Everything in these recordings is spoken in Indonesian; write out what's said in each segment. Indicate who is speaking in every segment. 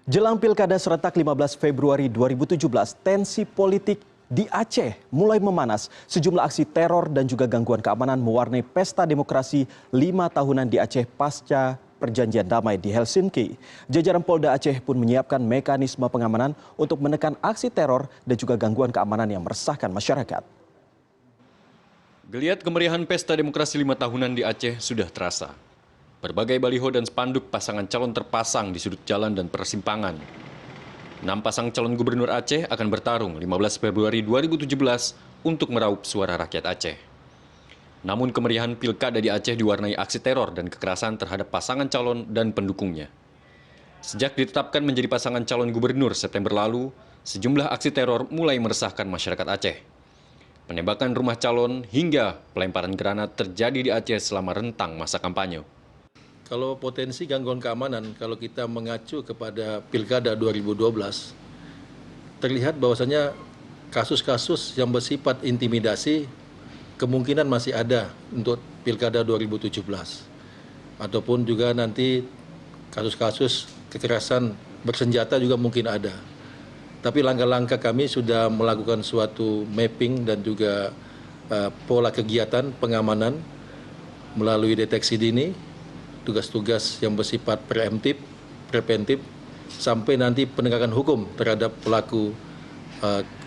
Speaker 1: Jelang Pilkada serentak 15 Februari 2017, tensi politik di Aceh mulai memanas. Sejumlah aksi teror dan juga gangguan keamanan mewarnai pesta demokrasi 5 tahunan di Aceh pasca perjanjian damai di Helsinki. Jajaran Polda Aceh pun menyiapkan mekanisme pengamanan untuk menekan aksi teror dan juga gangguan keamanan yang meresahkan masyarakat.
Speaker 2: Geliat kemeriahan pesta demokrasi 5 tahunan di Aceh sudah terasa. Berbagai baliho dan spanduk pasangan calon terpasang di sudut jalan dan persimpangan. 6 pasang calon gubernur Aceh akan bertarung 15 Februari 2017 untuk meraup suara rakyat Aceh. Namun kemeriahan pilkada di Aceh diwarnai aksi teror dan kekerasan terhadap pasangan calon dan pendukungnya. Sejak ditetapkan menjadi pasangan calon gubernur September lalu, sejumlah aksi teror mulai meresahkan masyarakat Aceh. Penembakan rumah calon hingga pelemparan granat terjadi di Aceh selama rentang masa kampanye.
Speaker 3: Kalau potensi gangguan keamanan, kalau kita mengacu kepada Pilkada 2012, terlihat bahwasanya kasus-kasus yang bersifat intimidasi kemungkinan masih ada untuk Pilkada 2017. Ataupun juga nanti kasus-kasus kekerasan bersenjata juga mungkin ada. Tapi langkah-langkah kami sudah melakukan suatu mapping dan juga pola kegiatan pengamanan melalui deteksi dini, tugas-tugas yang bersifat preventif, sampai nanti penegakan hukum terhadap pelaku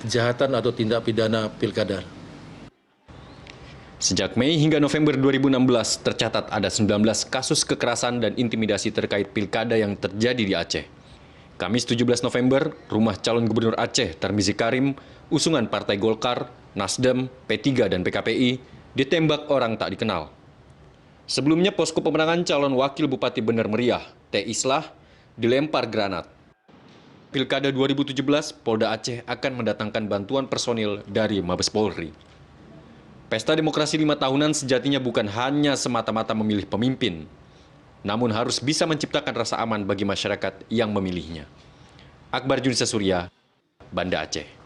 Speaker 3: kejahatan atau tindak pidana pilkada.
Speaker 2: Sejak Mei hingga November 2016, tercatat ada 19 kasus kekerasan dan intimidasi terkait pilkada yang terjadi di Aceh. Kamis 17 November, rumah calon gubernur Aceh, Tarmizi Karim, usungan Partai Golkar, Nasdem, P3 dan PKPI, ditembak orang tak dikenal. Sebelumnya, posko pemenangan calon wakil Bupati Bener Meriah, T. Islah, dilempar granat. Pilkada 2017, Polda Aceh akan mendatangkan bantuan personil dari Mabes Polri. Pesta demokrasi 5 tahunan sejatinya bukan hanya semata-mata memilih pemimpin, namun harus bisa menciptakan rasa aman bagi masyarakat yang memilihnya. Akbar Junisa Surya, Banda Aceh.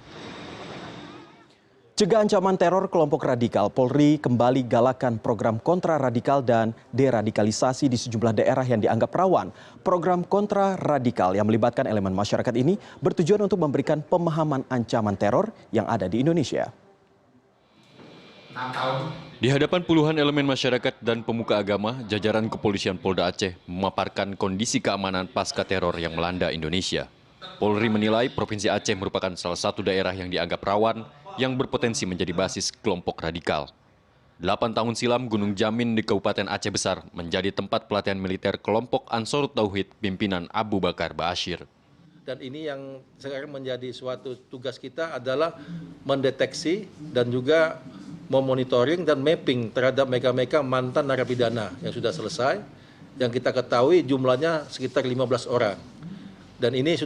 Speaker 1: Cegah ancaman teror kelompok radikal, Polri kembali galakan program kontra radikal dan deradikalisasi di sejumlah daerah yang dianggap rawan. Program kontra radikal yang melibatkan elemen masyarakat ini bertujuan untuk memberikan pemahaman ancaman teror yang ada di Indonesia.
Speaker 2: Di hadapan puluhan elemen masyarakat dan pemuka agama, jajaran kepolisian Polda Aceh memaparkan kondisi keamanan pasca teror yang melanda Indonesia. Polri menilai Provinsi Aceh merupakan salah satu daerah yang dianggap rawan yang berpotensi menjadi basis kelompok radikal. 8 tahun silam, Gunung Jamin di Kabupaten Aceh Besar menjadi tempat pelatihan militer kelompok Ansarut Tauhid pimpinan Abu Bakar Ba'asyir.
Speaker 3: Dan ini yang sekarang menjadi suatu tugas kita adalah mendeteksi dan juga memonitoring dan mapping terhadap mereka-mereka mantan narapidana yang sudah selesai, yang kita ketahui jumlahnya sekitar 15 orang. Dan ini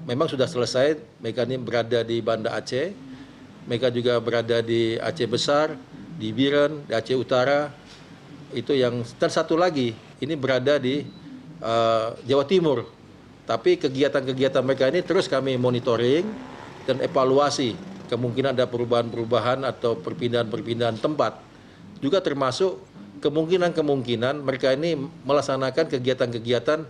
Speaker 3: memang sudah selesai, mereka ini berada di Banda Aceh, mereka juga berada di Aceh Besar, di Biren, di Aceh Utara, dan satu lagi ini berada di Jawa Timur. Tapi kegiatan-kegiatan mereka ini terus kami monitoring dan evaluasi, kemungkinan ada perubahan-perubahan atau perpindahan-perpindahan tempat. Juga termasuk kemungkinan mereka ini melaksanakan kegiatan-kegiatan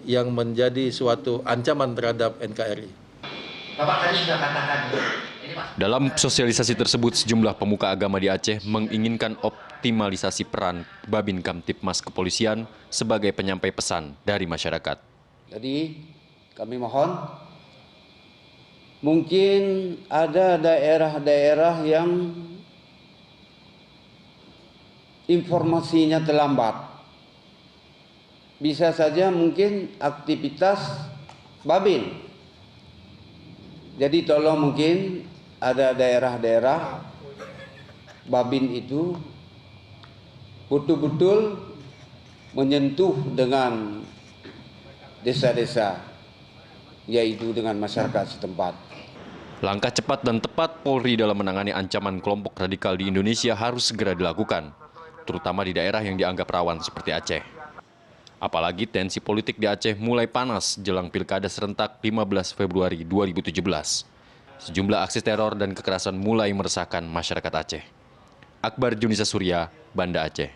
Speaker 3: yang menjadi suatu ancaman terhadap NKRI.
Speaker 4: Bapak tadi sudah katakan.
Speaker 2: Dalam sosialisasi tersebut, sejumlah pemuka agama di Aceh menginginkan optimalisasi peran Babin Kamtibmas Kepolisian sebagai penyampai pesan dari masyarakat.
Speaker 5: Jadi kami mohon, mungkin ada daerah-daerah yang informasinya terlambat. Bisa saja mungkin aktivitas Babin. Jadi tolong mungkin ada daerah-daerah Babin itu betul-betul menyentuh dengan desa-desa, yaitu dengan masyarakat setempat.
Speaker 2: Langkah cepat dan tepat Polri dalam menangani ancaman kelompok radikal di Indonesia harus segera dilakukan, terutama di daerah yang dianggap rawan seperti Aceh. Apalagi tensi politik di Aceh mulai panas jelang Pilkada serentak 15 Februari 2017. Sejumlah aksi teror dan kekerasan mulai meresahkan masyarakat Aceh. Akbar Junisa Surya, Banda Aceh.